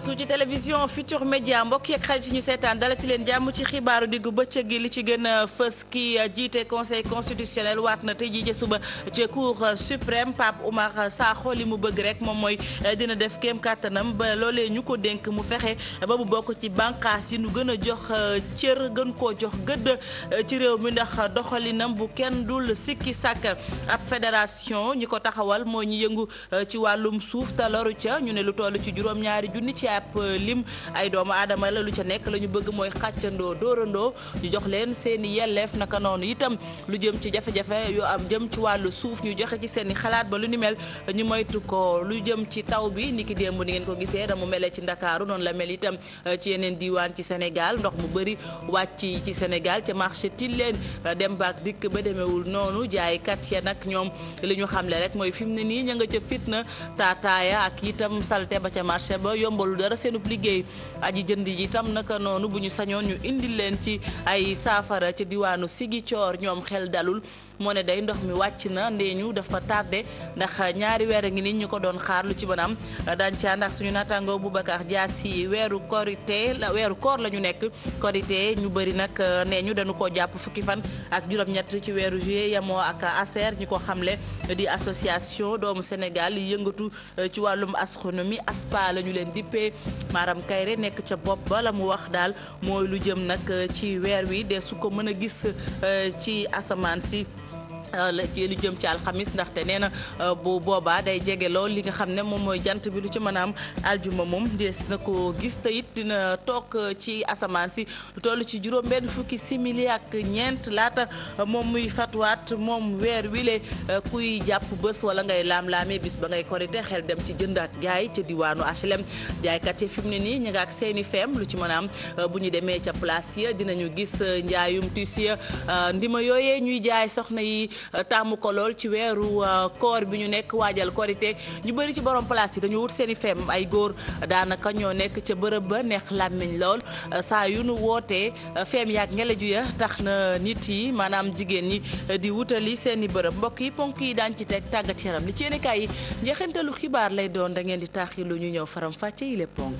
waxtu ci télévision Futur Média mbokk yeeg xarit ñu seetaan dala ci leen jàmm ci xibaaru diggu bëccëg gi li ci gën a fës ki jiite conseil constitutionnel waat na tey jii ca suba ci cour suprême Pape Oumar Sakho li mu bëgg rek moom mooy dina def kéem kàttanam ba loolee ñu ko dénk mu fexe ba mu bokk ci bànqaas yi nu gën a jox cër gën koo jox gëdd ci réew mi ndax doxalinam bu kenn dul sikki sàkk ab fédération ñi ko taxawal moo ñu yëngu ci wàllum suuf te loru ca ñu ne lu toll ci juróom-ñaari junni ci ab lim ay doomu aadama la lu ca nekk la ñu bëgg mooy xàccandoo dóorandoo ñu jox leen seen i yelleef naka noonu itam lu jëm ci jafe-jafe yu am jëm ci wàllu suuf ñu joxe ci seen i xalaat ba lu ni mel ñu moytu ko lu jëm ci taw bi niki démb ni ngeen ko gisee da mu melee ci Ndakaaru noonu la mel itam ci yeneen diiwaan ci Sénégal ndox mu bëri wàcc ci Sénégal ca marché Tilène dem baak dikk ba demewul noonu jaaykat ya nag ñoom li ñu xamle rek mooy fi mu ne nii ña nga ca fitna taataaya ak itam salte ba ca marché ba yombalu dara seenub liggéey aji jënd yi itam naka noonu bu ñu sañoon ñu indil leen ci ay saafara ci diwaanu Ziguinchor ñoom xel dalul moo ne day ndox mi wàcc na ndeeñu dafa tardé ndax ñaari weer a ngi nii ñu ko doon xaar lu ci mën a am daan ca ndax suñu naataangoo Boubacar Diassi weeru koor la ñu nekk korité ñu bëri nag nee ñu dañu koo jàpp fukki fan ak juróom-ñett ci weeru juillet yamoo ak ASER ñi ko xamle di association doomu Sénégal yi yëngatu ci wàllum astronomie ASPA la ñu leen dippee Maram Kayre nekk ca bopp ba la mu wax daal mooy lu jëm nag ci weer wi de su ko mën a gis ci asamaan si ci lu jëm ci alxamis ndaxte nee na bu boobaa day jege lool li nga xam ne moom mooy jant bi lu ci mën a am aljuma moom des na ko gis te it dina toog ci asamaan si lu toll ci juróom-benn fukki simili ak ñeent laata moom muy fatwaat moom weer wile kuy jàpp bés wala ngay laam-laamee bis ba ngay korite xel dem ci jënd ak jaay ca diwaanu HLM jaaykat yi fi mu ne nii ñu nga ak seeni feem lu ci mën a am bu ñu demee ca place ya dinañu gis njaayum tissu ndima yooyee ñuy jaay soxna yi taamu ko lool ci weeru koor bi ñu nekk waajal korite ñu bëri ci borom place yi dañu wut seen i feem ay góor daanaka ñoo nekk ca bërëb ba neex làmmiñ lool saa yu nu wootee feem yaak ngeleju ya tax na nit yi maanaam jigéen ñi di wutali seen i bërëb mbokk yi ponk yi daan ci teg tàggat yaram li ci yéen kaay yi njeexintalu xibaar lay doon da ngeen di taaxi lu ñu ñëw faram fàcce yi le ponk.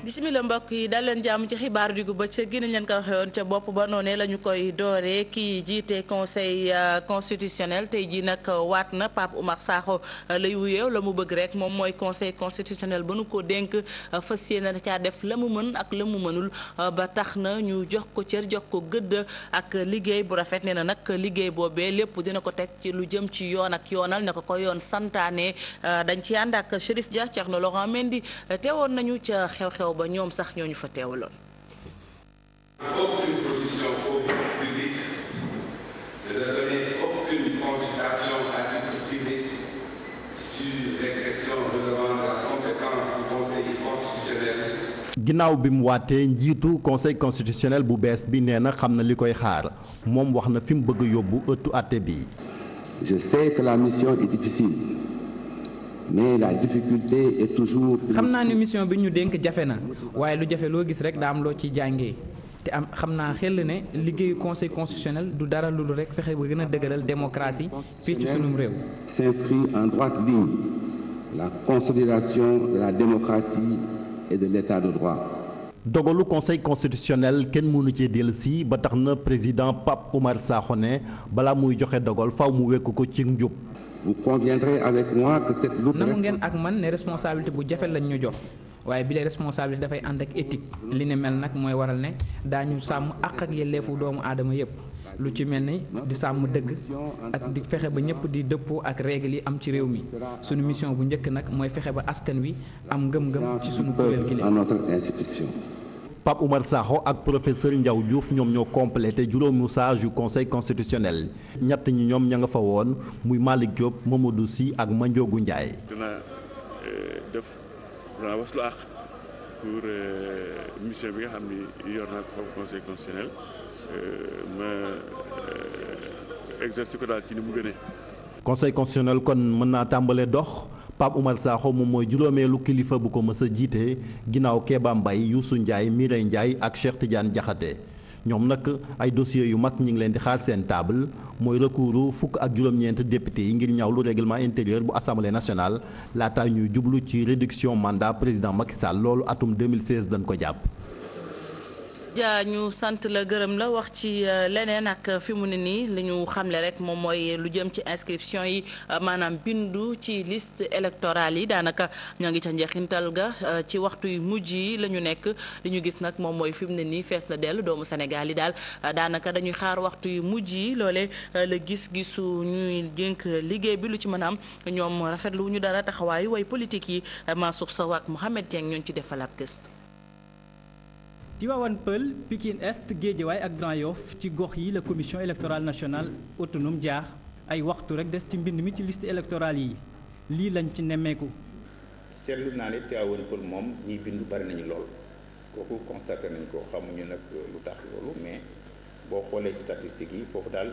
bismillah mbokk yi dal leen jàmm ci xibaar diggu bëccëg gi nañ leen ko waxee woon ca bopp ba noonee la ñu koy dooree kii jiite conseil constitutionnel tey jii nag waat na Pape Oumar Sakho lay wuyeew la mu bëgg rek moom mooy conseil constitutionnel ba nu ko dénk fas yéene caa def la mu mën ak la mu mënul ba tax na ñu jox ko cër jox ko gëdd ak liggéey bu rafet nee na nag liggéey boobee lépp dina ko teg ci lu jëm ci yoon ak yoonal ne ko yoon santaane dañ ci ànd ak Chérif Dia Thierno Laurent Mendy teewoon nañu ca xew-xew ba ñoom sax ñoo ñu fa teewaloon. Aucune position publique ne donner aucune consultation à titre privé sur les questions relevant de la compétence du Conseil constitutionnel. ginnaaw bi mu waatee njiitu conseil constitutionnel bu bees bi nee na xam na li koy xaar moom wax na fi mu bëgg a yóbbu ëttu àtte bi. Je sais que la mission est difficile. mais la difficulté est toujours. xam naa ne mission bi ñu dénk jafe na waaye lu jafe loo gis rek daa am loo ciy jàngee te am xam naa xel ne liggéeyu conseil constitutionnel du dara lu rek fexe ba gën a dëgëral démocratie fii ci sunum réew. s'inscrit en droite ligne la consolidation de la démocratie et de l'état de droit. dogalu conseil constitutionnel kenn mënu cee dellusi ba tax na président Pape Oumar Sakho ne balaa muy joxe dogal faw mu wekk ko ci njub. Vous conviendrez avec moi que cette lourde nangu ngeen ak man ne responsabilité bu jafe lañ ñu jox waaye bi la responsabilité dafay ànd ak éthique li ne mel nag mooy waral ne daañu sàmm àq ak yelleefu doomu aadama yépp lu ci mel ni di sàmm dëgg ak di fexe ba ñëpp di dëppoo ak règle yi am ci réew mi sunu mission bu njëkk nag mooy fexe ba askan wi am ngëm-ngëm ci sunu kuréel gi dans notre institution. Pape Oumar Sakho ak professeur Ndiaw Diouf ñoom ñoo complété juróomi sage yu conseil constitutionnel ñett ñi ñoom ña nga fa woon muy Malick Diop Mamadou Sy ak Mandiogu Ndiaye. dina waslu àq pour mission bi nga xam ni yor naa ko foofu conseil constitutionnel ma exercer ko daal ci ni mu gënee. conseil constitutionnel kon mën naa tàmbalee dox. Pape Oumar Sakho moom mooy juróomeelu kilifa bu ko mës a jiite ginnaaw Kéba Mbaye Youssou Ndiaye Mireille Ndiaye ak Cheikh Tidiane Diakhaté ñoom nag ay dossiers yu mag ñi ngi leen di xaar seen table mooy recours fukk ak juróom-ñeent député yi ngir ñaawlu règlement intérieur bu assemblée nationale laata ñuy jublu ci réduction mandat président Macky Sall loolu atum 2016 dañ ko jàpp. Dia ñu sant la gërëm la wax ci leneen ak fi mu ne nii li ñu xamle rek moom mooy lu jëm ci inscription yi maanaam bindu ci liste électorale yi daanaka ñoo ngi ca njeexintal ga ci waxtu yu mujj yi la ñu nekk li ñu gis nag moom mooy fi mu ne nii fees la dell doomu Sénégal yi daal daanaka dañuy xaar waxtu yu mujj yi loole la gis-gisu ñuy dénk liggéey bi lu ci mën a am ñoom rafetlu ñu dara taxawaayu way politique yi Mansour Sow ak Mouhamed Dieng ñooñu ci defal ab gëstu. Tivaouane Peulh, Pikine Est, Guédiawaye ak Grand Yoff ci gox yi la commission électorale nationale autonome jaar ay waxtu rek des ci mbind mi ci liste électorale yi lii lañ ci nemmeeku. seetlu naa ne Tivaouane Peulh moom ñiy bindu bari nañu lool kooku constaté nañ ko xamuñu nag lu tax loolu mais boo xoolee statistiques yi foofu daal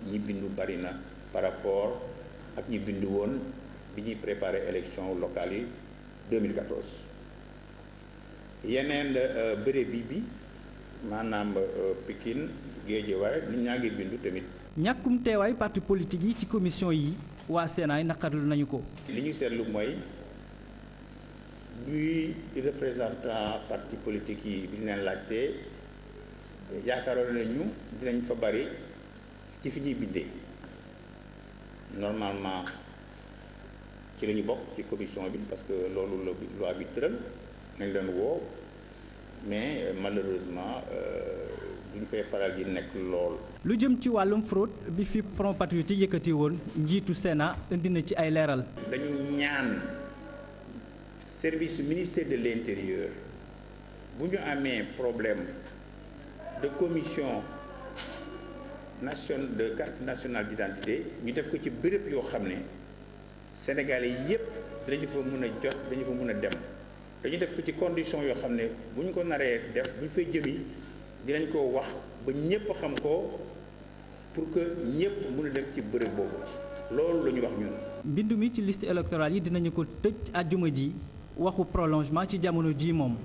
ñi bindu bari na par rapport ak ñi bindu woon bi ñuy préparer élection locale yi 2014. yeneen béréb bi maanaam Pikine Guédiawaye nit ñaa ngi bindu tamit. ñàkkum teewaay parti politique yi ci commission yi waa Sénat naqarlu nañu ko. li ñu seetlu mooy ñuy représentant parti politique yi bi ñu leen laajtee yaakaaroon nañu dinañ fa bari ci fi ñuy bindee normalement ci la ñu bokk ci commission bi parce que loolu la loi bi tëral. nañ leen woo mais malheureusement duñ fay faral di nekk lool. lu jëm ci wàllum fraude bi fi Front Patriotique yëkkati woon njiitu Sénat indi na ci ay leeral. dañu ñaan service ministère de l'intérieur bu ñu amee problème de commission nationale de carte nationale d'identité ñu def ko ci béréb yoo xam ne Sénégalais yépp dañu fa mën a jot dañu fa mën a dem. dañu def ko ci condition yoo xam ne bu ñu ko naree def bu ñu fay jëmi dinañ ko wax ba ñëpp xam ko pour que ñëpp mën a dem ci bërëb boobu loolu la ñu wax ñun. mbindu mi ci liste électorale yi dinañu ko tëj àjjuma ji waxu prolongement ci jamono ji moom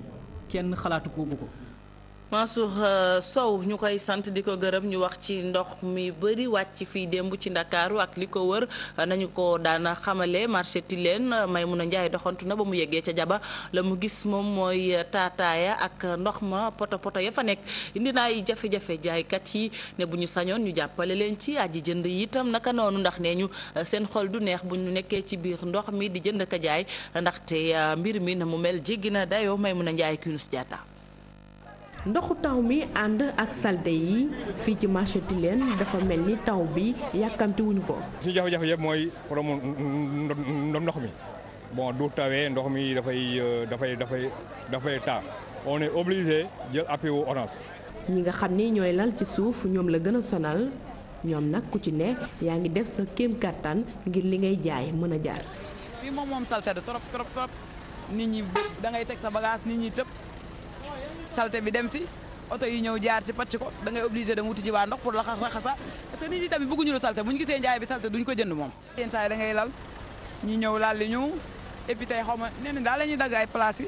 kenn xalaatu ko ko. Mansour Sow ñu koy sant di ko gërëm ñu wax ci ndox mi bëri wàcc fii démb ci Ndakaaru ak li ko wër nañu ko daana xamale marché Tilène Maymuna Njaay doxantu na ba mu yeggee ca jaba la mu gis moom mooy taataaya ak ndox ma poto ya fa nekk indi na ay jafe-jafe jaaykat yi ne bu ñu sañoon ñu jàppale leen ci aji jënd yi itam naka noonu ndax nee ñu seen xol du neex bu ñu nekkee ci biir ndox mi di jënd ka jaay ndaxte mbir mi na mu mel jéggi na dayoo Maymuna Njaay Kunus Jaata. ndoxu taw mi ànd ak salte yi fii ci marché Tilène dafa mel ni taw bi yàkkamti wuñu ko. suñu jafe-jafe yëpp mooy problème ndox mi bon du tawee ndox mi dafay taa on est obligé jël appui wu Orange. ñi nga xam ni ñooy lal ci suuf ñoom la gën a sonal ñoom nag ku ci ne yaa ngi def sa kéem kattan ngir li ngay jaay mën a jaar. fii moom salte de trop nit ñi da ngay teg sa bagage nit ñi tëb. salte bi dem si oto yi ñëw jaar si pàcc ko da ngay obligé dem wuti ji waa ndox pour la raxasa parce que nit ñi tamit bëgguñu lu salte bu ñu gisee njaay bi salte duñ ko jënd moom. yenn saa yi da ngay lal ñi ñëw laal li ñu et puis tey xaw ma nee nañ daal la ñuy dagg ay place yi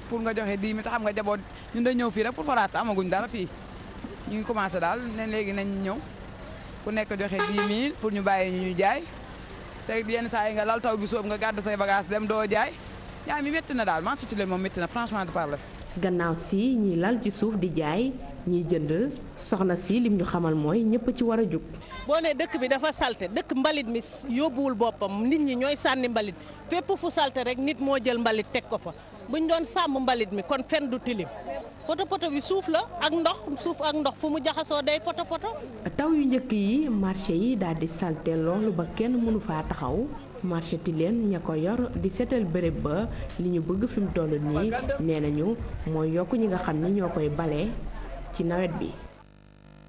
pour nga joxe 10 000 te xam nga jaboot ñun day ñëw fii rek pour faraat amaguñ dara fii ñu ngi commencé daal ne léegi nañ ñëw ku nekk joxe 10 000 pour ñu bàyyi ñu jaay te yenn saa yi nga lal taw bi soob nga gàddu say bagage dem doo jaay jaay mi métti na daal marché Tilène moom métti na franchement de parler. gannaaw si ñi lal ci suuf di jaay ñiy jënd soxna si lim ñu xamal mooy ñëpp ci war a jug. boo ne dëkk bi dafa salte dëkk mbalit mi yóbbuwul boppam nit ñi ñooy sànni mbalit fépp fu salte rek nit moo jël mbalit teg ko fa buñ doon sàmm mbalit mi kon fenn du tilim poto bi suuf la ak ndox suuf ak ndox fu mu jaxasoo day poto. taw yu njëkk yi marché yi daal di salte loolu ba kenn mënu faa taxaw. marché Tilène ña ko yor di seetal béréb ba li ñu bëgg fi mu toll nii nee nañu mooy yokk ñi nga xam ni ñoo koy bale ci nawet bi.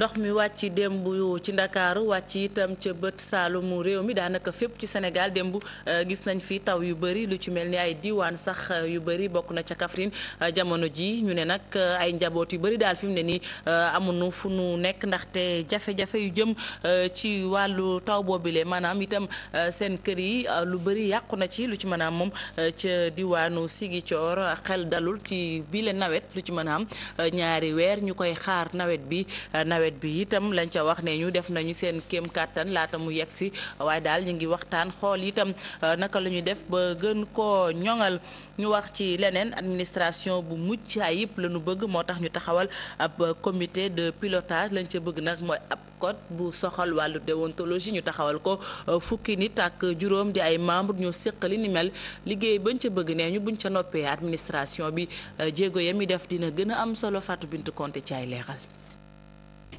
ndox mi wàcc démb ci Ndakaaru wàcc itam ca bët saalumu réew mi daanaka fépp ci Sénégal démb gis nañ fi taw yu bëri lu ci mel ni ay diwaan sax yu bëri bokk na ca Kaffrine jamono ji ñu ne nag ay njaboot yu bëri daal fi mu ne nii amuñu fu nu nekk ndaxte jafe-jafe yu jëm ci wàllu taw boobile maanaam itam seen kër yi lu bëri yàqu na ci lu ci mën a am moom ca diwaanu Ziguinchor xel dalul ci bile nawet lu ci mën a am ñaari weer ñu koy xaar nawet bi itam lañ ca wax ne ñu def nañu seen kéem kàttan laata mu yegg si waaye daal ñu ngi waxtaan xool itam naka la ñuy def ba gën koo ñoŋal. ñu wax ci leneen administration bu mucc ayib la ñu bëgg moo tax ñu taxawal ab comité de pilotage lañ ca bëgg nag mooy ab code bu soxal wàllu déontologie ñu taxawal ko fukki nit ak juróom di ay membre ñoo séqali ni mel liggéey bañ ca bëgg nee ñu buñ ca noppee administration bi jéego ya mi def dina gën a am solo Fatou Bintou Konté ci ay leeral.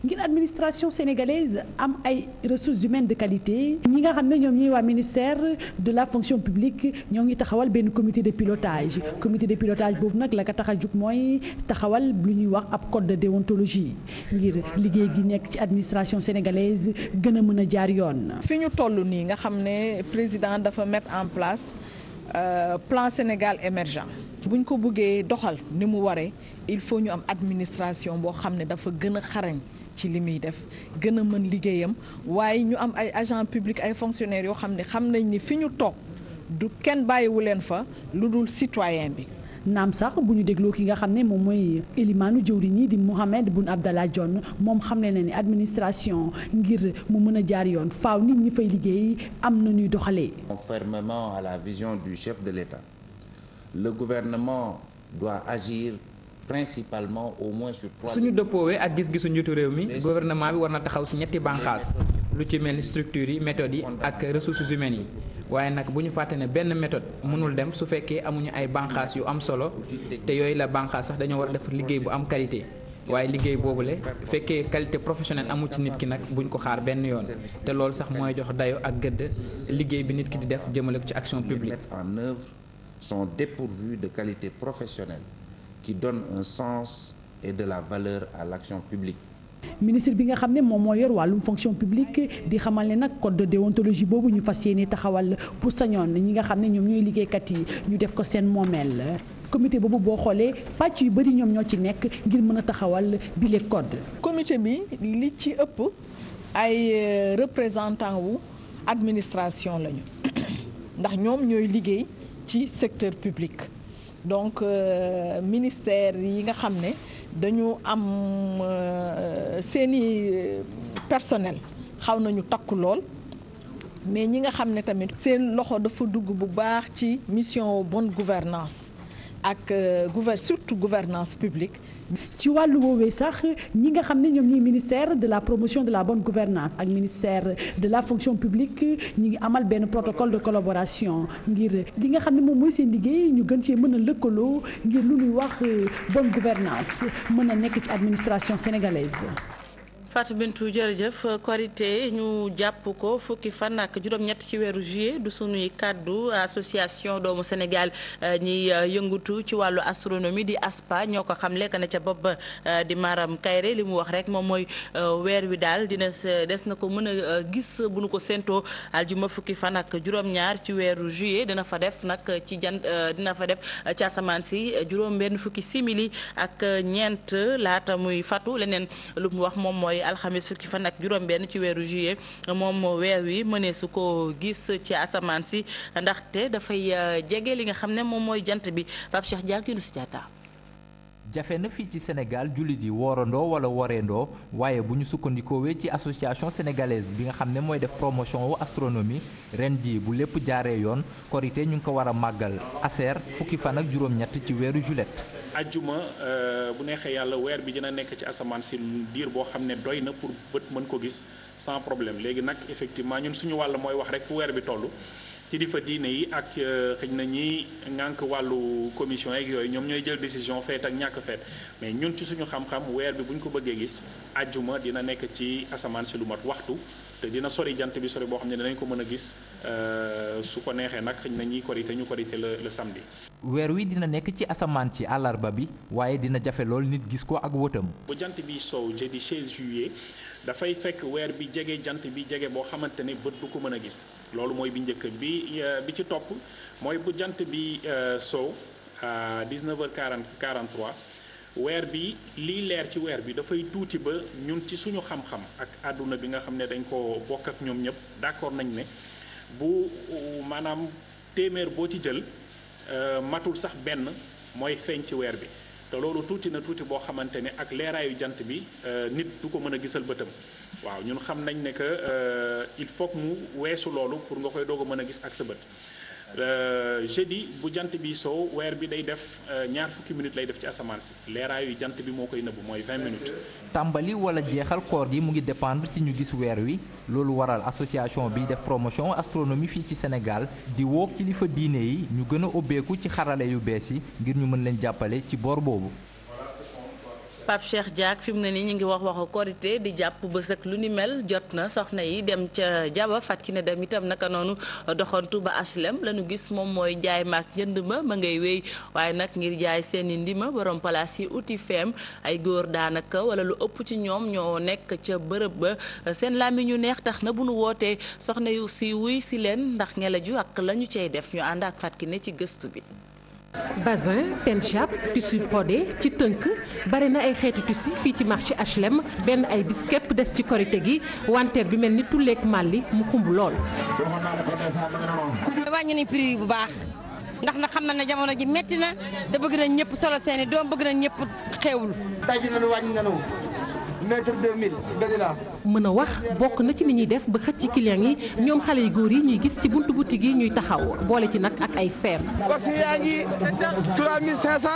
ngir administration sénégalaise am ay ressources humaines de qualité ñi nga xam ne ñoom ñuy waa ministère de la fonction publique ñoo ngi taxawal benn comité de pilotage boobu nag la ko tax a jug mooy taxawal lu ñuy wax ab code de déontologie ngir liggéey gi nekk ci administration sénégalaise gën a mën a jaar yoon. fi ñu toll nii nga xam ne président dafa mettre en place plan Sénégal émergent bu ñu ko bëggee doxal ni mu waree il faut ñu am administration boo xam ne dafa gën a xarañ ci li muy def gën a mën liggéeyam waaye ñu am ay agents publics ay fonctionnaires yoo xam ne xam nañ ni fi ñu toog du kenn bàyyiwu leen fa lu dul citoyen bi. naam sax bu ñu dégloo ki nga xam ne moom mooy élimaanu jëwriñ ñi di Mohamed Boun Abdallah Dionne moom xam ne na ni administration ngir mu mën a jaar yoon faaw nit ñi fay liggéey am na ñuy doxalee. Conformément à la vision du chef de l'État, le gouvernement doit agir principalement au moins sur trois. suñu dëppoowee ak gis-gisu njiitu réew mi gouvernement bi war na taxaw ci ñetti bànqaas lu ci mel ni structures yi méthodes yi ak ressources humaines yi waaye nag bu ñu fàtte ne benn méthode mënul dem su fekkee amuñu ay bànqaas yu am solo te yooyu la bànqaas sax dañoo war a def liggéey bu am qualité waaye liggéey boobule fekkee qualité professionnelle amul ci nit ki nag buñ ko xaar benn yoon te loolu sax mooy jox dayo ak gëdd liggéey bi nit ki di def jëmale ko ci action publique. En œuvre sont dépourvus de qualité professionnelle qui donne un sens et de la valeur à l'action publique. ministre bi nga xam ne moom moo yor wàllum fonction publique di xamal ne nag code de déontologie boobu ñu fas yéene taxawal pour sañoon ñi nga xam ne ñoom ñooy liggéeykat yi ñu def ko seen moomeel. comité boobu boo xoolee pàcc yu bëri ñoom ñoo ci nekk ngir mën a taxawal bile code. comité bi li ci ëpp ay représentant wu administration lañu ndax ñoom ñooy liggéey ci secteur public. donc ministère yi nga xam ne dañu am seeni personnel xaw nañu takku lool mais ñi nga xam ne tamit seen loxo dafa dugg bu baax ci mission bonne gouvernance ak surtout gouvernance publique. ci wàllu woowee sax ñi nga xam ne ñoom ñi ministère de la promotion de la bonne gouvernance ak ministère de la fonction publique ñi ngi amal benn protocole de collaboration ngir li nga xam ne moom mooy seen liggéey ñu gën cee mën a lëkkaloo ngir lu ñuy wax bonne gouvernance mën a nekk ci administration sénégalaise. Fatou Bintou jërëjëf Korité ñu jàpp ko fukki fan ak juróom-ñett ci weeru juillet du sunuy kàddu association doomu Sénégal ñi yëngutu ci wàllu astronomie di ASPA ñoo ko xam lekk na ca bopp di Maram Kayre li mu wax rek moom mooy weer wi daal des na ko mën a gis bu nu ko séentoo aljuma fukki fan ak juróom-ñaar ci weeru juillet dina fa def nag ci dina fa def ci asamaan si juróom-benn fukki simili ak ñeent laata muy fatu leneen lu mu wax moom mooy alxamis fukki fan ak juróom-benn ci weeru juillet moom weer wi mënee su ko gis ci asamaan si ndaxte dafay jege li nga xam ne moom mooy jant bi Pape Cheikh Diak Yunus Diatta. jafe na fii ci Sénégal jullit yi woorandoo wala woreendoo waaye bu ñu sukkandikoowee ci association sénégalaise bi nga xam ne mooy def promotion wu astronomie ren jii bu lépp jaaree yoon korité ñu ngi ko war a màggal aseer fukki fan ak juróom-ñett ci weeru juillet. ajjuma bu neexee yàlla weer bi dina nekk ci asamaan si diir boo xam ne doy na pour bët mën ko gis sans problème léegi nag effectivement ñun suñu wàll mooy wax rek fu weer bi toll ci di fa diine yi ak xëy na ñi ngànk wàllu commission yeeg yooyu ñoom ñooy jël décision feet ak ñàkk feet mais ñun ci suñu xam-xam weer bi bu ñu ko bëggee gis ajjuma dina nekk ci asamaan si lu mat waxtu te dina sori jant bi sori boo xam ne dinañ ko mën a gis su ko neexee nag xëy na ñiy korité ñu korité le samedi. weer wi dina nekk ci asamaan ci àllarba bi waaye dina jafe lool nit gis ko ak wëtam. bu jant bi sow jeudi 16 juillet dafay fekk weer bi jege jant bi jege boo xamante ne bët du ko mën a gis loolu mooy bi njëkk bi ci topp mooy bu jant bi sow à 19h43 weer bi lii leer ci weer bi dafay tuuti ba ñun ci suñu xam-xam ak àdduna bi nga xam ne dañ ko bokk ak ñoom ñëpp d'accord nañ ne bu maanaam téeméer boo ci jël matul sax benn mooy feeñ ci weer bi te loolu tuuti na tuuti boo xamante ne ak leeraayu jant bi nit du ko mën a gisal bëtam waaw ñun xam nañ ne que il faut que mu weesu loolu pour nga koy doog a mën a gis ak sa bët jeudi bu jant bi soow weer bi day def ñaar fukki minutes lay def ci asamaan si leeraayu jant bi moo koy nëbbu mooy 20 minutes. tàmbali wala jeexal koor gi mu ngi dépendre ci ñu gis weer wi loolu waral association bi def promotion astronomie fii ci Sénégal di woo kilifa diine yi ñu gën a ubbeeku ci xarale yu bees yi ngir ñu mën leen jàppale ci boor boobu. Pape Cheikh Diack fi mu ne nii ñu ngi wax waxu korité di jàpp bés ak lu ni mel jot na soxna yi dem ca jaba fat ki ne dem itam naka noonu doxantu ba HLM la ñu gis moom mooy jaay maak njënd ma ngay wéy waaye nag ngir jaay seeni ndima borom palaas yi uti feem ay góor daanaka wala lu ëpp ci ñoom ñoo nekk ca bërëb ba seen làmmiñ ñu neex tax na bu nu wootee soxna yu si wuy si leen ndax ngelaju ak la ñu cay def ñu ànd ak fat ki ne ci gëstu bi. bazin penchap tissu brodé ci tënk bari na ay xeetu tissu fii ci marché HLM benn ay bis képp des ci korité gi wanteer bi mel ni tulleek màlli mu xumb lool. wàññi nañ prix bu baax ndax na xam na ne jamono ji metti na te bëgg nañ ñëpp solo seeni doom bëgg nañ ñëpp xewlu. daj nañu wàññi nañu mètre 2000 gadila mën a wax bokk na ci ni ñuy def ba xëcc ci client yi ñoom xale yu góor yi ñuy gis ci buntu boutique yi ñuy taxaw boole ci nag ak ay feem. parce que yaa ngi 3500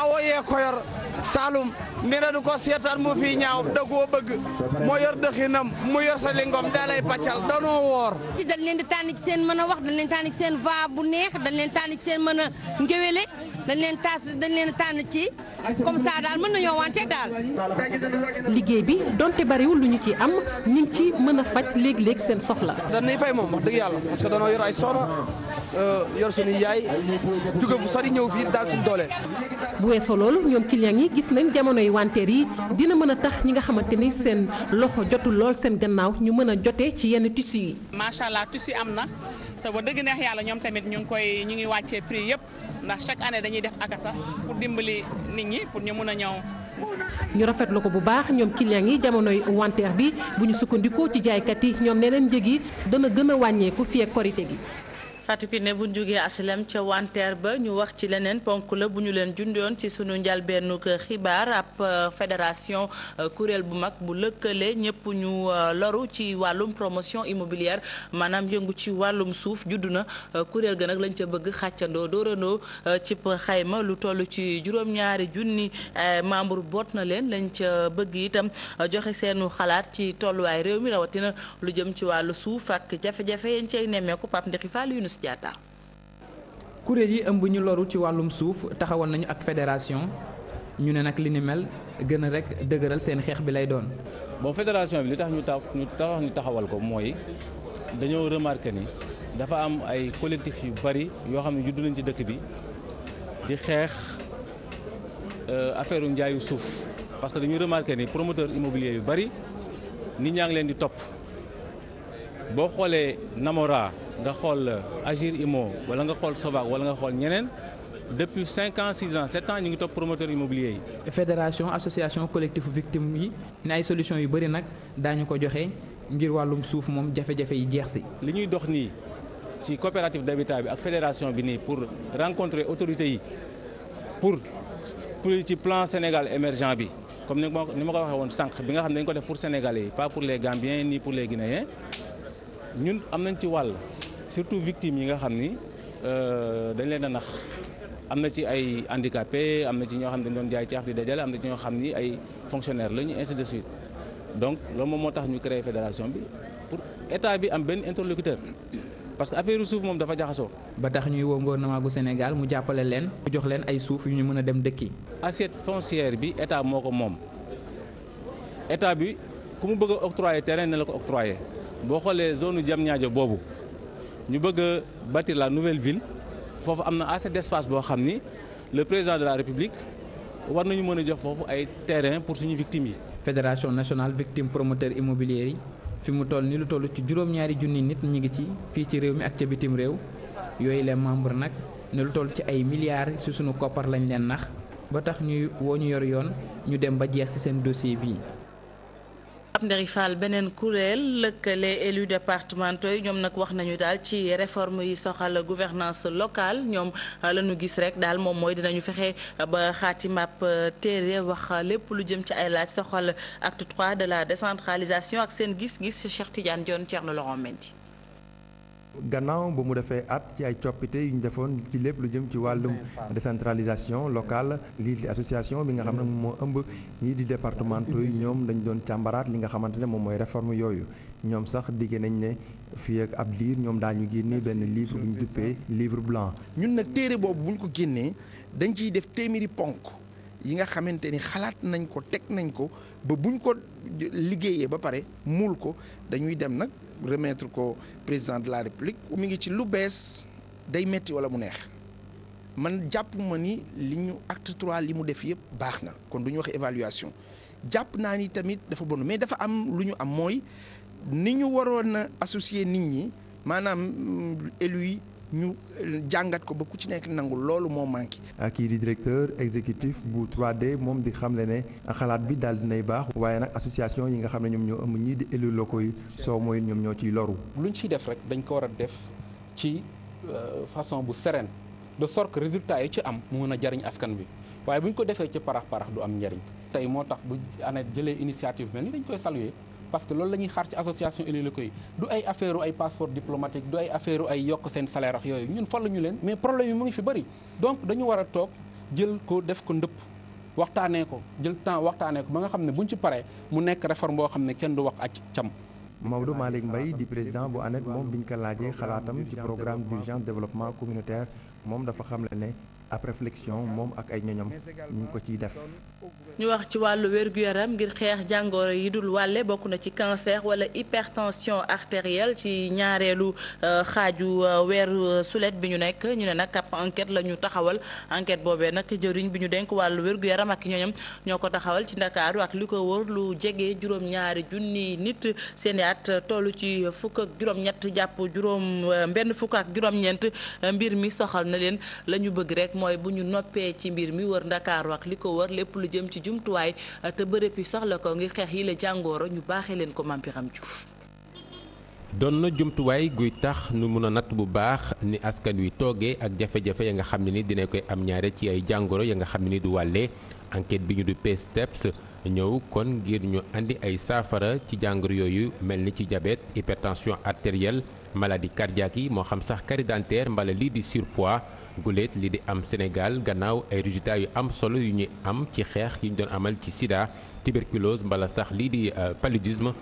awoyee ko yor Saloum nee na du ko seetaan mu fi ñaaw da koo bëgg moo yor dëxinam mu yor sa lingom da lay pàccal danoo woor. ci dañ leen di tànn ci seen mën a wax dañ leen tànn ci seen voix bu neex dañ leen tànn ci seen mën a ngéwéle dañ leen tànn ci comme ça daal mën nañoo wante daal. liggéey bi donte bariwul lu ñu ci am ñu ngi ci mën a faj léeg-léeg seen soxla. dañuy fay moom wax dëgg yàlla parce que danoo yor ay soxna yor suñu yaay jóge fu sori ñëw fii daal suñu doole. bu weesoo loolu ñoom client yi gis nañ jamonoy wanteer yi dina mën a tax ñi nga xamante ni seen loxo jotul lool seen gannaaw ñu mën a jotee ci yenn tissu yi. macha allah tissu am na te ba dëgg neex yàlla ñoom tamit ñu ngi wàccee prix yëpp ndax chaque année dañuy def akasa pour dimbali nit ñi pour ñu mën a ñëw. ñu rafetlu ko bu baax ñoom client yi jamonoy wanteer bi bu ñu sukkandikoo ci jaaykat yi ñoom nee nañ njëg yi dana gën a wàññeeku fii ak korité gi. Fatou Kiné bu ñu jógee HLM ca wanteer ba ñu wax ci leneen ponk la bu ñu leen jundoon ci sunu njalbeenu xibaar ab fédération kuréel bu mag bu lëkkale ñëpp ñu loru ci wàllum promotion immobilière maanaam yëngu ci wàllum suuf juddu na kuréel ga nag lañ ca bëgg xàccandoo dóorandoo ci xayma lu toll ci juróom-ñaari junni membre boot na leen lañ ca bëgg itam joxe seenu xalaat ci tolluwaay réew mi rawatina lu jëm ci wàllu suuf ak jafe-jafe yañ cay nemmeeku Pape Ndexi Fall Yunus Diatta. kuréel yi ëmb ñu loru ci wàllum suuf taxawal nañu ak fédération ñu ne nag li ni mel gën a rek dëgëral seen xeex bi lay doon. bon fédération bi li tax ñu taxawal ko mooy dañoo remarqué ni dafa am ay collectif yu bari yoo xam ne juddu nañ ci dëkk bi di xeex affaire njaayu suuf parce que dañu remarqué ni promoteur immobilier yu bari nit ñaa ngi leen di topp. boo xoolee Namora nga xool Agir Immo wala nga xool Sovac wala nga xool ñeneen depuis 5 ans 6 ans 7 ans ñu ngi topp promoteur immobilier yi. fédération association collectif victime yi ne ay solution yu bëri nag daañu ko joxe ngir wàllum suuf moom jafe-jafe yi jeex si. li ñuy dox nii ci coopérative d'habitat bi ak fédération bi nii pour rencontrer autorités yi pour ci plan Sénégal émergent bi comme ni ma ko waxee woon sànq bi nga xam ne dañu ko def pour Sénégalais yi pas pour les Gambiens ni pour les Guinéens. ñun am nañ ci wàll surtout victimes yi nga xam ni dañ leen a nax am na ci ay handicapés am na ci ñoo xam ne dañ doon jaay caax di dajale am na ci ñoo xam ni ay fonctionnaires lañu ainsi de suite donc loolu moom moo tax ñu créer fédération bi pour état bi am benn interlocuteur parce que affaire suuf moom dafa jaxasoo. ba tax ñuy woo gouvernement gu Sénégal mu jàppale leen mu jox leen ay suuf yu ñu mën a dem dëkki. assiette foncière bi état moo ko moom état bi ku mu bëgg a octroyer terrain ne la ko octroyer boo xoolee zone Diamniadio boobu ñu bëgg a bâtir la nouvelle ville foofu am na assez d'espace boo xam ni le président de la République war nañu mën a jox foofu ay terrain pour suñu victimes yi. Fédération nationale victime promoteur immobilier yi fi mu toll ni lu toll ci juróom-ñaari junni nit ñi ngi ci fii ci réew mi ak ca bitim réew yooyu les membres nag ne lu toll ci ay milliards ci sunu koppar lañ leen nax ba tax ñuy woo ñu yor yoon ñu dem ba jeex ci seen dossier bii. ab Nderi Fall beneen kuréel lëkkale élus départementaux yi ñoom nag wax nañu daal ci réforme yi soxal gouvernance locale ñoom la ñu gis rek daal moom mooy dinañu fexe ba xaatimab téere wax lépp lu jëm ci ay laaj soxal acte 3 de la décentralisation ak seen gis-gis Cheikh Tidiane Dione Thierno Laurent Mendy. gannaaw ba mu defee at ci ay coppite yu ñu defoon ci lépp lu jëm ci wàllum décentralisation locale lii di association bi nga xam ne moo ëmb ñii di départementaux yi ñoom dañ doon càmbaraat li nga xamante ne moom mooy réforme yooyu ñoom sax digge nañ ne fii ak ab diir ñoom daañu génne benn livre bu ñu duppee livre blanc. ñun nag téere boobu bu ñu ko génnee dañ ciy def téeméeri ponk yi nga xamante ni xalaat nañ ko teg nañ ko ba buñ ko liggéeyee ba pare muul ko dañuy dem nag remettre ko président de la république mi ngi ci lu bees day metti wala mu neex man jàpp ma ni li ñu acte 3 li mu def yëpp baax na kon du ñu wax évaluation jàpp naa ni tamit dafa bon mais dafa am lu ñu am mooy ni ñu waroon a associer nit ñi maanaam élus yi ñu jàngat ko ba ku ci nekk nangu loolu moo manqué. kii di directeur exécutif bu 3D moom di xamle ne xalaat bi daal dinay baax waaye nag association yi nga xam ne ñoom ñoo ëmb ñii di élus locaux yi soo mooy ñoom ñoo ciy loru. luñ ciy def rek dañ ko war a def ci façon bu sereine de sorte que résultat yi ci am mu mën a jariñ askan bi waaye bu ñu ko defee ci parax du am njariñ tey moo tax bu ANET jëlee initiative mel ni dañ koy saluer. parce que loolu la ñuy xaar ci association élus locaux yi du ay affaire ay passeport diplomatique du ay affaire ay yokk seen salaire ak yooyu ñun faluñu leen mais problème yi mu ngi fi bëri donc dañu war a toog jël ko def ko ndëpp waxtaanee ko jël temps waxtaanee ko ba nga xam ne buñ ci paree mu nekk réforme boo xam ne kenn du wax ak cam. Maodo Malick Mbaye di président bu ANET moom biñ ko laajee xalaatam ci programme d'urgence développement communautaire moom dafa xamle ne ab réflexion moom ak ay ñoñam ñu ko ciy def. ñu wax ci wàllu wér-gu-yaram ngir xeex jàngoro yi dul wàlle bokk na ci cancer wala hypertension artérielle ci ñaareelu xaaju weeru sulet bi ñu nekk ñu ne nag ab enquête la ñu taxawal enquête boobee nag jëriñ bi ñu denk wàllu wér-gu-yaram ak ñoñam ñoo ko taxawal ci Ndakaaru ak li ko wër lu jege juróom-ñaari junni nit seeni at tollu ci fukk ak juróom-ñett jàpp benn fukk ak juróom-ñeent mbir mi soxal na leen la ñu bëgg rek mooy bu ñu noppee ci mbir mi wër Ndakaaru ak li ko wër lépp lu jëm ci jumtuwaay te bërëb yi soxla ko ngir xeex yi la jàngooro ñu baaxee leen ko Mampiram Diouf. doon na jumtuwaay guy tax nu mun a natt bu baax ni askan wi toogee ak jafe-jafe ya nga xam ne ni dina koy am ñaare ci ay jàngoro ya nga xam ne ni du wàlle enquête bi ñu du PSTEPS ñëw kon ngir ñu andi ay saafara ci jàngoro yooyu mel ni ci diabète hypertension artérielle maladie cardiaque yi moo xam sax carie dentaire mbala lii di surpoids guléet lii di am Sénégal gannaaw ay résultats yu am solo yu ñu am ci xeex yi ñu doon amal ci sida tuberculose mbala sax lii di paludisme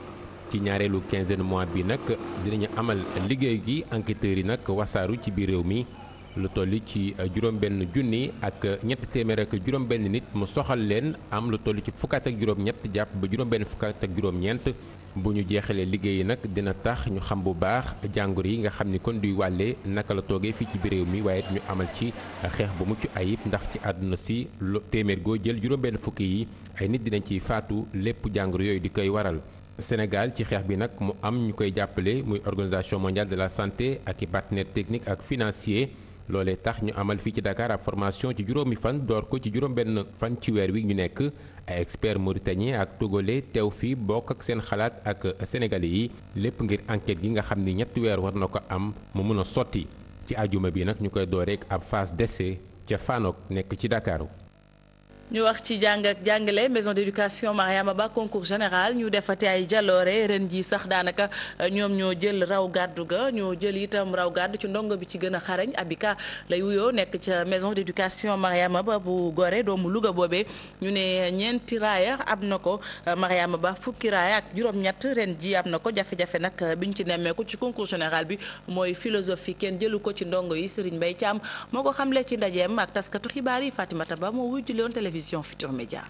ci ñaareelu quinzaine mois bi nag dinañu amal liggéey gi enquêteurs yi nag wasaaru ci biir réew mi lu toll ci juróom-benn junni ak ñett téeméer ak juróom-benn nit mu soxal leen am lu toll ci fukkaat ak juróom-ñett jàpp ba juróom-benn fukkaat ak juróom-ñeent bu ñu jeexalee liggéey yi nag dina tax ñu xam bu baax jàngoro yi nga xam ni kon duy wàlle naka la toogee fii ci biir réew mi waaye ñu amal ci xeex bu mucc ayib ndax ci àdduna si téeméer goo jël juróom-benn fukki yi ay nit dinañ ciy faatu lépp jàngoro yooyu di koy waral. Sénégal ci xeex bi nag mu am ñu koy jàppale muy organisation mondiale de la santé ak i partenaires techniques ak financiers loolee tax ñu amal fii ci Dakar ab formation ci juróomi fan door ko ci juróom-benn fan ci weer wi ñu nekk ay experts mauritaniens ak togolais teew fii bokk ak seen xalaat ak sénégalais yi lépp ngir enquête gi nga xam ni ñetti weer war na ko am mu mun a sotti ci ajuma bi nag ñu koy door rek ab phase d'essai ca Fanok nekk ci Dakar. ñu wax ci jàng ak jàngale maison d'éducation Mariama Ba concours général ñu defati ay jaloore ren ji sax daanaka ñoom ñoo jël raw gàddu ga ñoo jël itam raw gàddu ci ndongo bi ci gën a xarañ Abika lay wuyoo nekk ca maison d'éducation Mariama Ba bu Gorée doomu Louga boobee ñu ne ñeenti raaya am na ko Mariama Ba fukki raaya ak juróom-ñett ren ji am na ko jafe-jafe nag biñ ci nemmeeku ci concours général bi mooy philosophie kenn jëlu ko ci ndongo yi Serigne Mbaye Thiam moo ko xamle ci ndajeem ak taskatu xibaar yi Fatimata Ba moo wujjulewoon télévision Futurs Médias.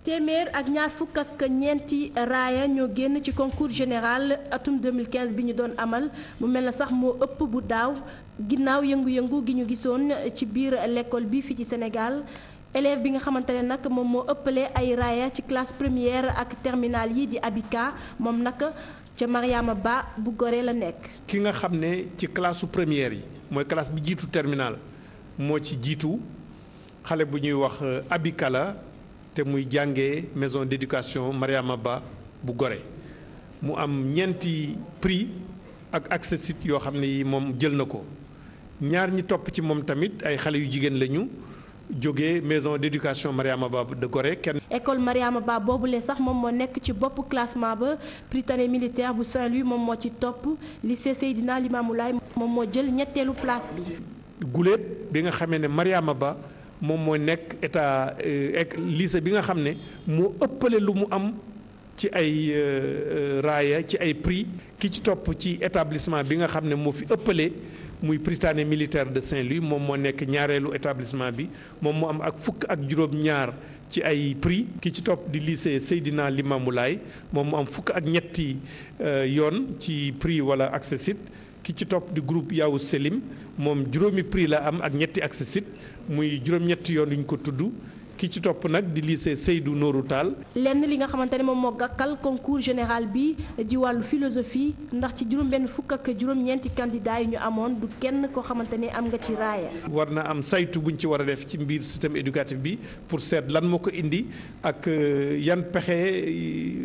téeméer ak ñaar fukk ak ñeenti raaya ñoo génn ci concours général atum 2015 bi ñu doon amal mu mel na sax moo ëpp bu daaw ginnaaw yëngu-yëngu gi ñu gisoon ci biir l'école bi fii ci Sénégal élève bi nga xamante ne nag moom moo ëppale ay raaya ci classe première ak terminale yi di Abika moom nag ca Mariama Ba bu Gorée la nekk. ki nga xam ne ci classe première yi mooy classe bi jiitu terminale moo ci jiitu xale bu ñuy wax Abika la te muy jàngee maison d'éducation Mariama Ba bu Gorée mu am ñeenti prix ak accessit yoo xam ne yi moom jël na ko ñaar ñi topp ci moom tamit ay xale yu jigéen lañu jógee maison d'éducation Mariama Ba de Gorée kenn. école Mariama Ba boobule sax moom moo nekk ci bopp classement ba Prytanée militaire bu Saint-Louis moom moo ci topp lycée Seydina Limamou Laye moom moo jël ñetteelu place bi. guléet bi nga xamee ne Mariama Ba moom moo nekk état lycée bi nga xam ne moo ëppale lu mu am ci ay raaya ci ay prix ki ci topp ci établissement bi nga xam ne moo fi ëppale muy Prytanée militaire de Saint-Louis moom moo nekk ñaareelu établissement bi moom moo am ak fukk ak juróom-ñaar ci ay prix ki ci topp di lycée Seydina Limamou Laye moom mu am fukk ak ñetti yoon ci prix wala accessit ki ci topp di groupe Yaou Selim moom juróomi prix la am ak ñetti accessit muy juróom-ñetti yoon yu ñu ko tudd ki ci topp nag di lycée Seydou Nourou Tall. lenn li nga xamante ne moom moo gàkkal concours général bi di wàllu philosophie ndax ci juróom-benn fukk ak juróom-ñeenti candidats yi ñu amoon du kenn koo xamante ne am nga ci raaya. war na am saytu buñ ci war a def ci mbir système éducatif bi pour seet lan moo ko indi ak yan pexe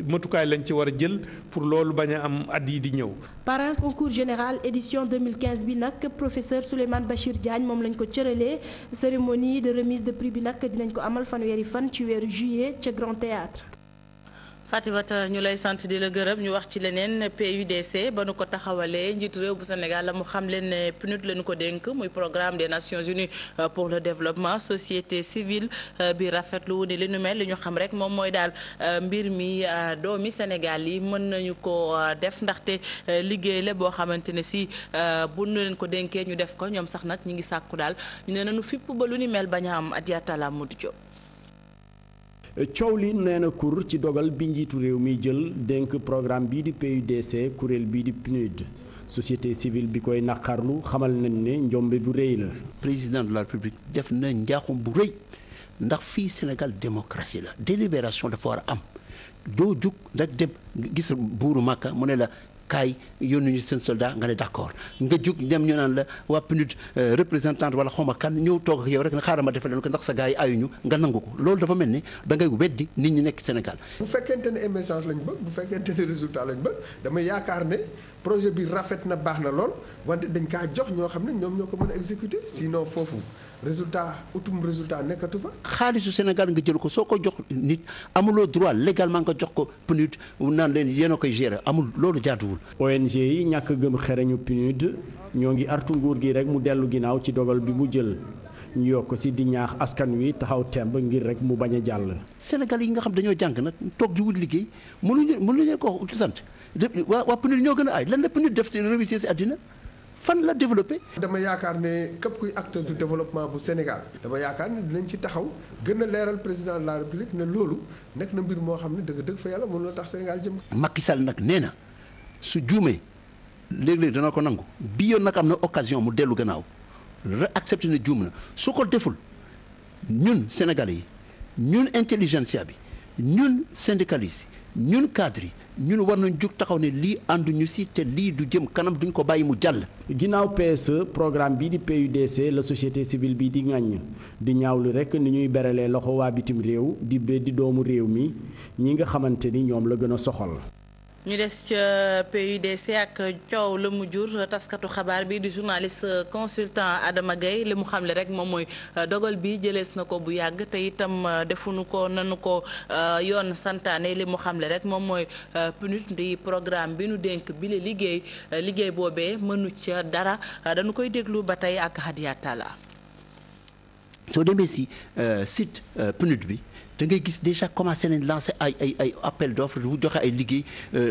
matukaay lañ ci war a jël pour loolu bañ a am at yi di ñëw. parrain concours général édition 2015 bi nag professeur Souleymane Bachir Diagne moom lañ ko cëralee cérémonie de remise de prix bi nag dinañ ko amal fanweeri fan ci weeru juillet ca Grand Théâtre. Fatimata ñu lay sant di la gërëm ñu wax ci leneen PUDC ba nu ko taxawalee njiitu réew bu Sénégal la mu xam leen ne PNUD la ñu ko dénk muy programme des Nations Unies pour le développement société civile bi rafetlu wu ni li nu mel li ñu xam rek moom mooy daal mbir mi doomi Sénégal yi mën nañu ko def ndaxte liggéey la boo xamante ne si bu nu leen ko dénkee ñu def ko ñoom sax nag ñu ngi sàkku daal ñu ne nañu fipp ba lu ni mel bañ a am Adiatala Modou Diop. coow li nee na kur ci dogal bi njiitu réew mi jël dénk programme bii di PUDC kuréel bii di PNUD société civile bi koy naqarlu xamal nañ ne njombe bu rëy la. président de la République def na njaaxum bu rëy ndax fii Sénégal démocratie la délibération dafa war a am doo jug rek dem gis buuru Màkka mu ne la kaay yónni ñu seen soldat nga ne d'accord nga jug dem ñu naan la waa PNUD représentante wala xawma kan ñëw toog ak yow rek ne xaaral ma defal leen ko ndax sa gars yi ayuñu nga nangu ko loolu dafa mel ni da ngay weddi nit ñi nekk Sénégal. bu fekkente ne émergence lañ bëgg bu fekkente ne résultat lañ bëgg dama yaakaar ne projet bi rafet na baax na lool wante dañ kaa jox ñoo xam ne ñoom ñoo ko mën a exécuter sinon foofu résultat utum résultat nekkatu fa. xaalisu Sénégal nga jël ko soo ko jox nit amuloo droit légalement nga jox ko PNUD naan leen yéen a koy gérer amul loolu jaaduwul. ONG yi ñàkk gëm xereñu PNUD ñoo ngi artu nguur gi rek mu dellu ginnaaw ci dogal bi mu jël ñu yokk si di ñaax askan wi taxaw temb ngir rek mu bañ a jàll. Sénégal yi nga xam dañoo jàng nag toog di wut liggéey mënuñu ko sant waa PNUD ñoo gën a aay lan la PNUD def si réussir si àddina fan la développé. dama yaakaar ne képp kuy acteur du développement bu Sénégal dama yaakaar ne dinañ ci taxaw gën a leeral président de la République ne loolu nekk na mbir moo xam ne dëgg-dëgg fa yàlla mënul tax Sénégal jëm. Macky Sall nag nee na su juumee léeg-léeg dana ko nangu bi yoon nag am na occasion mu dellu gannaaw accepté na juum na su ko deful ñun Sénégalais yi ñun intelligentsia bi ñun syndicalistes yi ñun cadres yi. ñun war nañ jug taxaw ne lii ànduñu si te lii du jëm kanam duñ ko bàyyi mu jàll. ginnaaw PSE programme bii di PUDC la société civile bi di ŋàññ di ñaawlu rek ni ñuy beralee loxo waa bitim réew di doomu réew mi ñi nga xamante ni ñoom la gën a soxal. ñu des ca PUDC ak coow la mu jur taskatu xabaar bi di journaliste consultant Adama Gaye li mu xamle rek moom mooy dogal bi jëlees na ko bu yàgg te itam defuñu ko nanu ko yoon santaane li mu xamle rek moom mooy PNUD di programme bi nu dénk bi la liggéey boobee mënu ca dara dañu koy déglu ba tey ak Hadia Talla. soo demee si site PNUD bi. da ngay gis déjà commencé nañ lancer ay appel d'offres bu joxe ay liggéey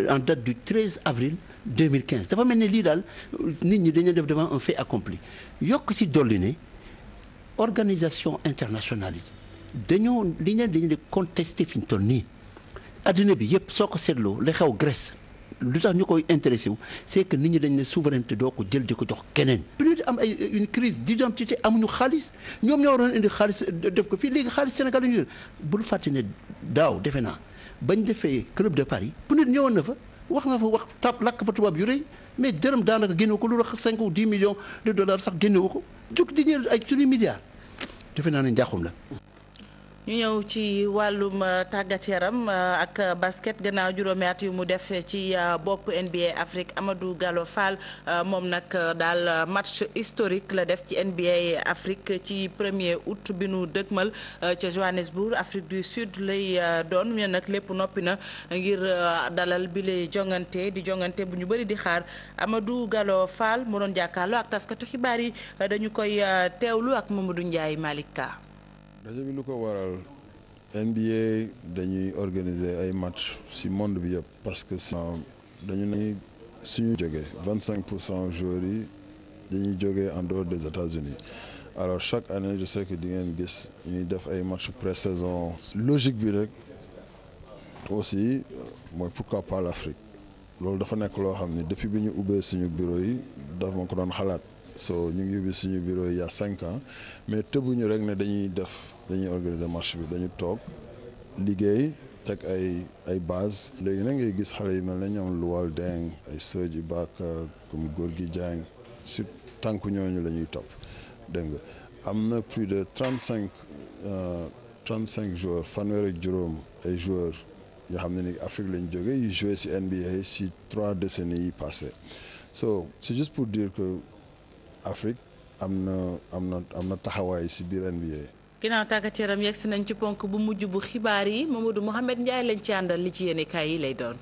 en date du 13 avril 2015 dafa mel ne lii daal nit ñi dañu def devant un fait accompli yokk ci dolli ne organisation internationale yi dañoo li ñu dañu di contesté fi ñu toll nii adduna bi yëpp soo ko seetloo li xew Grèce lu tax ñu koy intéressé wu c'est que nit ñi dañ ne souveraineté doo ko jël di ko jox keneen. peut am ay une crise d'identité amuñu xaalis ñoom ñoo waroon indi xaalis def ko fii léegi xaalis Sénégal la ñu bul fàtte ne daaw defe naa bañ defee club de Paris bu nit ñëwoon na fa wax na fa wax lakk fa tubaab yu rëy mais dërëm daanaka génnewu ko lu wax 5 ou 10 millions de dollars sax génnewu ko jóg di ñëw ay suñu milliards defe naa ne njaaxum la. ñu ñëw ci wàllum tàggat yaram ak basket gannaaw juróomi at yu mu def ci bopp NBA Afrique Amadou Gallo Fall moom nag daal match historique la def ci NBA Afrique ci 1er août bi nu dëgmal ca Johannesburg Afrique du Sud lay doon ñu nag lépp noppi na ngir dalal bi lay jongante di jongante bu ñu bëri di xaar Amadou Gallo Fall mu doon jàkkaarloo ak taskatu xibaar yi dañu koy teewlu ak Mamadou Ndiaye Malika. daje bi lu ko waral NBA dañuy organiser ay match ci monde bi yëpp parce que dañu ne suñu jógee 25% joueurs yi dañuy jógee en dehors des États-Unis alors chaque année je sais que di ngeen gis ñuy def ay match pré-saison logique bi rek aussi mooy pourquoi pas l'Afrique loolu dafa nekk loo xam ni depuis bi ñu ubbee suñu bureau yi dafa ma ko doon xalaat so ñu ngi ubbi suñu bureau yi il y a 5 ans mais tëbuñu rek ne dañuy organiser match bi dañu toog liggéey teg ay base léegi na ngay gis xale yi mel ne ñoom Luwal Deng ay Sodji Baka comme Gorgui Dieng sur tànku ñooñu la ñuy topp dégg nga am na plus de 35 joueurs fanweer ak juróom ay joueurs yoo xam ne ni Afrique lañ jógee yu joué ci NBA ci 3 décennies yi passées so c'est juste pour dire que Afrique am na taxawaay ci biir NBA. ginnaaw tàggat yaram yegg si nañ ci ponk bu mujj bu xibaar yi Mamadou Mouhamed Ndiaye lañ ci àndal li ci yéene kaay yi lay doon.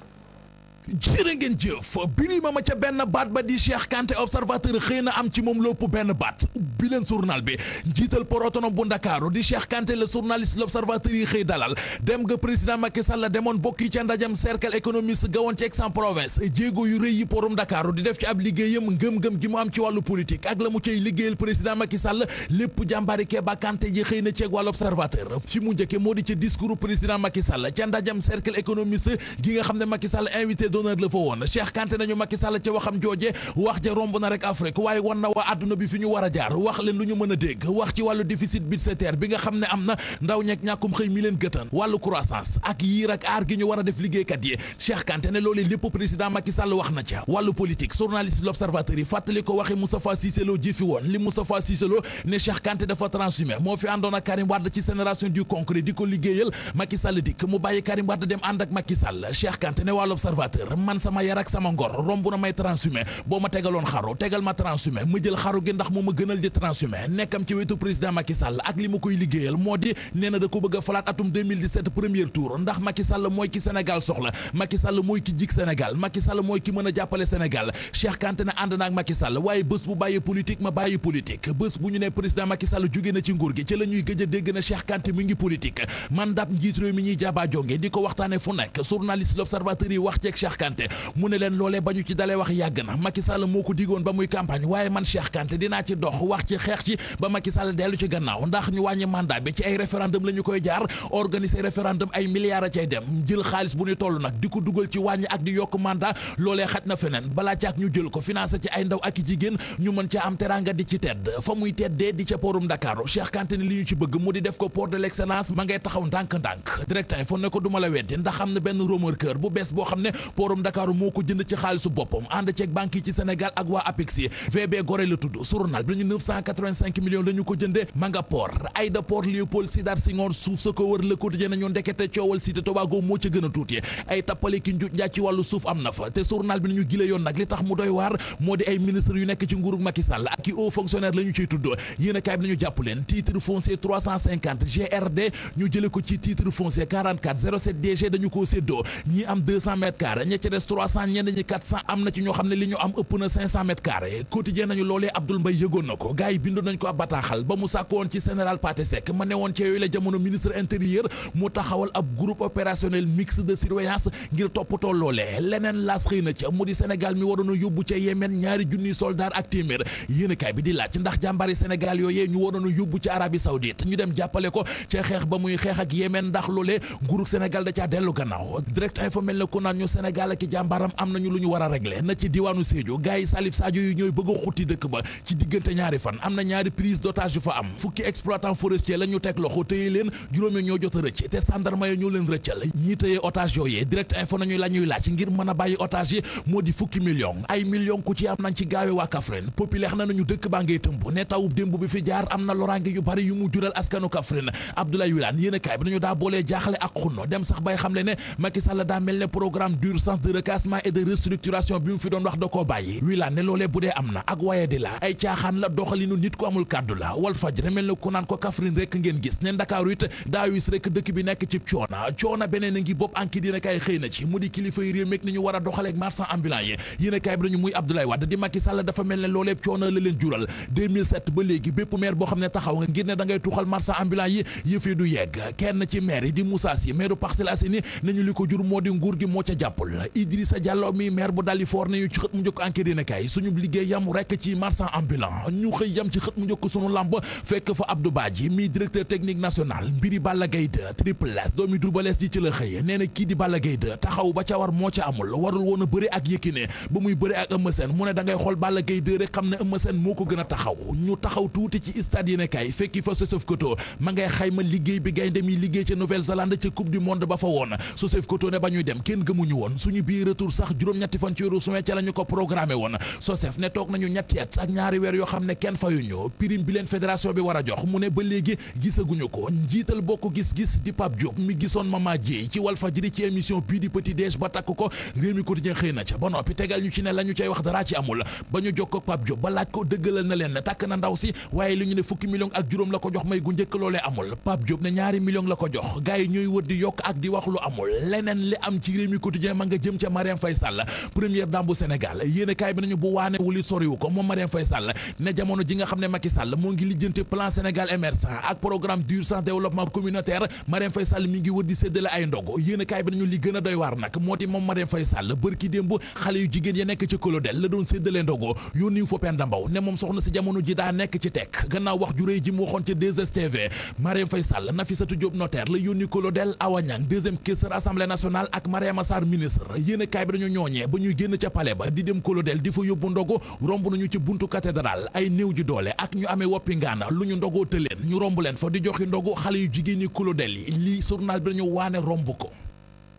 jërë ngeen jëf birima ma ca benn baat ba di Cheikh Kanté observateur xëy na am ci moom lépp benn baat bi leen journal bi njiital port autonome bu Ndakaaru di Cheikh Kanté le journaliste l'observateur yi xëy dalal dem nga président Macky Sall demoon bokki ca ndajam cercle économiste gawoon ci Aix-en-Provence jéego yu rëy yi porum Ndakaaru di def ci ab liggéeyam ngëm-ngëm gi mu am ci wàllu politique ak la mu cay liggéeyal président Macky Sall lépp jàmbaari Keba Kanté ji xëy na ceeg wàllu observateur fi mu njëkke moo di ca discours président Macky Sall ca ndajam cercle économiste gi nga xam ne Macky Sall invité d'honneur la fa woon Cheikh Kanté nañu Macky Sall ca waxam jooje wax ja romb na rek Afrique waaye wan na waa àdduna bi fi ñu war a jaar wax leen lu ñu mën a dégg wax ci wàllu déficit budgétaire bi nga xam ne am na ndaw ñeeg ñàkkum xëy mi leen gëtan wàllu croissance ak yiir ak aar gi ñu war a def liggéeykat yi Cheikh Kanté ne loolu lépp président Macky Sall wax na ca wàllu politique journaliste l'observateur yi fàttali ko waxi Moustapha Cissé Lo ji fi woon li Moustapha Cissé Lo ne Cheikh Kanté dafa transhumé moo fi àndoon ak Karim Wade ci génération du concret di ko liggéeyal Macky Sall dikk mu bàyyi Karim Wade dem ànd ak Macky Sall Cheikh Kanté ne wàllu observateur man sama yar ak sama ngor romb na may transhumé boo ma tegaloon xaru tegal ma transhumé ma jël xaru gi ndax moo ma gënal di transhumé nekkam ci wetu président Macky Sall ak li ma koy liggéeyal moo di nee na da ko bëgg a falaat atum 2017 premier tour ndax Macky Sall mooy ki Sénégal soxla Macky Sall mooy ki jik Sénégal Macky Sall mooy ki mën a jàppale Sénégal Cheikh Kanté ne ànd na ak Macky Sall waaye bés bu bàyyi politique ma bàyyi politique bés bu ñu ne président Macky Sall jóge na ci nguur gi ci la ñuy gëj a dégg na Cheikh Kanté mi ngi politique mandat njiit réew mi ñuy jaaba jonge di ko waxtaane fu nekk journaliste l'observateur yi wax ceeg Cheikh Kanté mu ne leen loolee ba ñu ci dalee wax yàgg na Macky Sall moo ko digoon ba muy campagne waaye man Cheikh Kanté dinaa ci dox wax ci xeex ci ba Macky Sall dellu ci gannaaw ndax ñu wàññi mandat bi ci ay référendum la ñu koy jaar organiser référendum ay milliards a cay dem jël xaalis bu ñu toll nag di ko dugal ci wàññi ak di yokk mandat loolee xaj na feneen balaa caag ñu jël ko financé ci ay ndaw ak i jigéen ñu mën ca am teranga di ci tedd fa muy teddee di ca porum Dakar Cheikh Kanté ne li ñu ci bëgg mu di def ko port de l'excellence ma ngay taxaw ndànk-ndànk direct info ne ko duma la weddi ndax xam ne benn remorqueur bu bees boo xam ne porum Dakar moo ko jënd ci xaalisu boppam ànd ceeg banque yi ci Sénégal ak waa APEX yi VB Gorée la tudd journal bi ñu 985 millions la ñu ko jëndee ma nga port Aéroport Léopold Sédar Senghor suuf sa ko wër Le Quotidien nañu ndekete coowal Cité Tobago moo ca gën a tuuti ay tappale ki njuuj njaaj ci wàllu suuf am na fa te journal bi nañu gile yoon nag li tax mu doy waar moo di ay ministre yu nekk ci nguurug Macky Sall ak i haut fonctionnaire la ñu ciy tudd yéen a kaay bi nañu jàpp leen titre foncier 350 GRD ñu jële ko ci titre foncier 44 07 DG dañu koo séddoo ñi am 200 mètres carrés ña ca des 300 ñenn ñi 400 am na ci ñoo xam ne li ñu am ëpp na 500 mètres carrés quotidien nañu loolee Abdoul Mbaye yëgoon na ko gars yi bindu nañ ko ab bataaxal ba mu sàkk woon ci général Pathé Seck ma ne woon ci yooyu la jamono ministre intérieur mu taxawal ab groupe opérationnel mixte de surveillance ngir toppatoo loolee leneen laas xëy na ca mu di Sénégal mi waroon a yóbbu ca Yémen ñaari junniy soldat ak téeméer yéenekaay bi di laaj ndax jàmbari Sénégal yooyee ñu waroon a yóbbu ci Arabie Saoudite ñu dem jàppale ko ca xeex ba muy xeex ak Yémen ndax loolee nguurug Sénégal da caa dellu gannaaw direct info mel ne ku naan ñu Sénégal ak jàmbaram am nañu lu ñu war a régler na ci diwaanu Sédhiou gars yi Salif Sadio yu ñooy bëgg a xutti dëkk ba ci diggante ñaari fan am na ñaari prise d'otage yu fa am fukki exploitant forestier la ñu teg loxo téye leen juróomi ñoo jot a rëcc te sandarma yi ñoo leen rëccal ñii téye otage yooyee direct info nañu la ñuy laaj ngir mën a bàyyi otage yi moo di fukki million ay million ku ci am nañ ci gaawe waa Kaffrine populaire na nañu dëkk baa ngay tëmb ne tawub démb bi fi jaar am na loraange yu bari yu mu jural askanu Kaffrine Abdoulaye Wilane yéen a kaay bi nañu daa boolee jaaxle ak xunno dem sax bay xamle ne Macky Sall daa mel ne programme d'urgence de recassement et de restructuration bi mu fi doon wax da koo bàyyi Wilane ne loolee bu dee am na ak waaye di la ay caaxaan la doxalinu nit ko amul kàddu la Walf Fadjri mel ne ku naan ko Kaffrine rek ngeen gis ne Ndakaaru it daa wis rek dëkk bi nekk ci coona beneen a ngi bopp enquête yéen a kaay xëy na ci mu di kilifa yi réew mi ni ñu war a doxaleeg marchand ambulant yi yéen a kaay bi dañu muy Abdoulaye Wade di Macky Sall dafa mel ne loolee coono la leen jural 2007 ba léegi bépp maire boo xam ne taxaw nga ngir ne da ngay tuxal marchand ambulant yi yëf yi du yegg kenn ci maire yi di Moussa Sy maire Parcelles Assainies nañu li ko jur moo di nguur gi moo ca jàppul Idrissa Diallo mi maire bu Dalifort nañu ci xët mu njëkk enquête yéen a kaay suñu liggéey yam rekk ci marchand ambulant ñu xëy yam ci xët mu njëkk sunu lamb fekk fa Abdou Badji mi directeur technique national mbiri Balla Gaye 2 Triple S doomi Double S ji ci la xëy nee na kii di Balla Gaye 2 taxaw ba ca war moo ca amul warul woon a bëri ak Yékini ba muy bëri ak Eumeu Sène mu ne da ngay xool Balla Gaye 2 rek xam ne Eumeu Sène moo ko gën a taxaw ñu taxaw tuuti ci stade yéen a kaay fekki fa Joseph Koto ma ngay xayma liggéey bi gaynde mi liggéey ca Nouvelle-Zélande ca coupe du monde ba fa woon Joseph Koto ne ba ñuy dem kenn gëmuñu woon suñu biir retour sax juróom-ñetti fan ci weeru juin ca la ñu ko programmé woon Joseph ne toog nañu ñetti at ak ñaari weer yoo xam ne kenn fayuñu prime bi leen fédération bi war a jox mu ne ba léegi gisaguñu ko njiital bokk gis-gis di Pape Diop mi gisoon Mama Dieye ci Walfadjri ci émission bii di Petit Déj ba takk ko Rewmi Quotidien xëy na ca ba noppi tegal ñu ci ne la ñu cay wax dara ci amul ba ñu jokkoo ak Pape Diop ba laaj ko dëggalal na leen ne takk na ndaw si waaye li ñu ne fukki million ak juróom la ko jox may gu njëkk loolee amul Pape Diop ne ñaari million la ko jox gars yi ñooy wër di yokk ak di wax lu amul leneen li am ci Rewmi Quotidien ma nga jëm ca Marième Faye Sall première dame bu Sénégal yéene kaay bi nañu bu waane wuli soriwu ko moom Marième Faye Sall ne jamono ji nga xam ne Macky Sall moo ngi lijjanti plan Sénégal émergent ak programme d'urgence développement communautaire Marième Faye Sall mi ngi wër di séddale ay ndogo yéene kaay bi nañu li gën a doy waar nag moo di moom Marième Faye Sall bërki démb xale yu jigéen ya nekk ci Kolodel la doon séddale ndogo yónni fa Penda Mbow ne moom soxna si jamono ji daa nekk ci tekk gannaaw wax ju rëy ji mu waxoon ca 2STV Marième Faye Sall Nafissatou Diop notaire la yónni Kolodel Awa Niang deuxième questeur assemblée nationale ak Mariama Sarr ministre yéene kaay bi dañu ñooñee ba ñuy génn ca palais ba di dem Kolodel di fa yóbbu ndogo romb nañu ci buntu cathédrale ay néew ji doole ak ñu amee woppi ngaana lu ñu ndogoo tëleen ñu romb leen fa di joxi ndogu xale yu jigéen ñi Kolodel yi lii journal bi dañu waane romb ko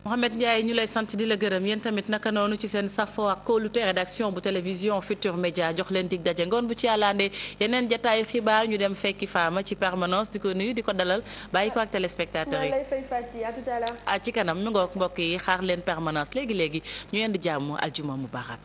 Mohamed Ndiaye ñu lay sant di la gërëm yéen tamit naka noonu ci seen safo ak kóolute rédaction bu télévision Futur Média jox leen dig daje ngoon bu ci àllande yeneen jataayu xibaar ñu dem fekki Fama ci permanence di ko nuyu di ko dalal bàyyi ko ak téléspectateurs yi. lay fay Fati à tout à l'heure. ci kanam mi ngoog mbokk yi xaar leen permanence léegi ñu indi jàmm aljuma mubarak